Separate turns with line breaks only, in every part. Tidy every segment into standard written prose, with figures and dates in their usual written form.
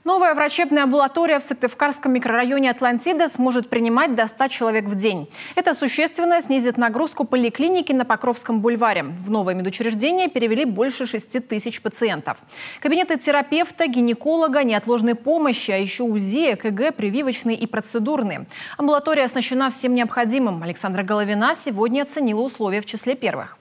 Новая врачебная амбулатория в Сыктывкарском микрорайоне Атлантида сможет принимать до 100 человек в день. Это существенно снизит нагрузку поликлиники на Покровском бульваре. В новое медучреждение перевели больше 6 тысяч пациентов. Кабинеты терапевта, гинеколога, неотложной помощи, а еще УЗИ, ЭКГ, прививочные и процедурные. Амбулатория оснащена всем необходимым. Александра Головина сегодня оценила условия в числе первых.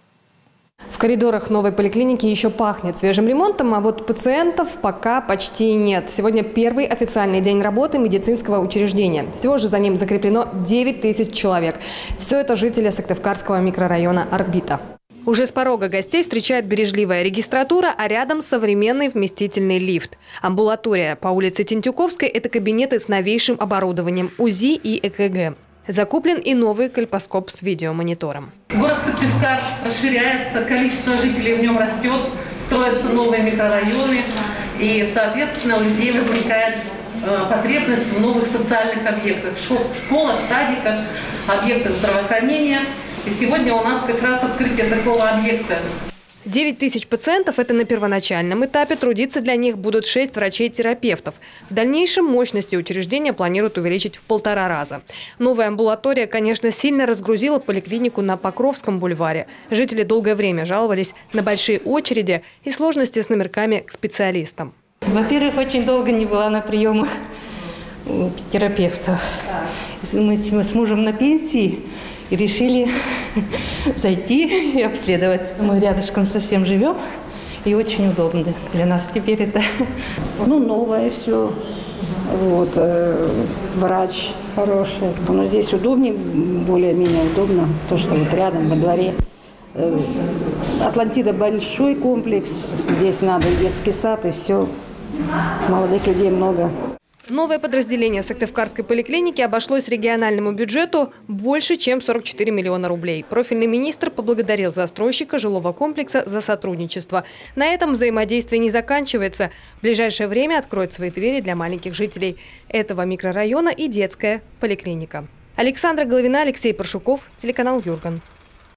В коридорах новой поликлиники еще пахнет свежим ремонтом, а вот пациентов пока почти нет. Сегодня первый официальный день работы медицинского учреждения. Всего же за ним закреплено 9 тысяч человек. Все это жители Сыктывкарского микрорайона «Орбита». Уже с порога гостей встречает бережливая регистратура, а рядом современный вместительный лифт. Амбулатория по улице Тентюковской – это кабинеты с новейшим оборудованием УЗИ и ЭКГ. Закуплен и новый кальпоскоп с видеомонитором.
Город Сыктывкар расширяется, количество жителей в нем растет, строятся новые микрорайоны, и, соответственно, у людей возникает потребность в новых социальных объектах, школах, садиках, объектах здравоохранения. И сегодня у нас как раз открытие такого объекта.
9 тысяч пациентов – это на первоначальном этапе. Трудиться для них будут 6 врачей-терапевтов. В дальнейшем мощности учреждения планируют увеличить в 1,5 раза. Новая амбулатория, конечно, сильно разгрузила поликлинику на Покровском бульваре. Жители долгое время жаловались на большие очереди и сложности с номерками к специалистам.
Во-первых, очень долго не была на приемах у терапевтов. Мы с мужем на пенсии и решили зайти и обследоваться. Мы рядышком совсем живем, и очень удобно для нас теперь это.
Ну, новое все. Вот, врач хороший. Но здесь удобнее, более-менее удобно, то, что вот рядом, во дворе. Атлантида большой комплекс, здесь надо и детский сад, и все. Молодых людей много.
Новое подразделение Сыктывкарской поликлиники обошлось региональному бюджету больше, чем 44 миллиона рублей. Профильный министр поблагодарил застройщика жилого комплекса за сотрудничество. На этом взаимодействие не заканчивается. В ближайшее время откроет свои двери для маленьких жителей этого микрорайона и детская поликлиника. Александра Головина, Алексей Паршуков, телеканал Юрган.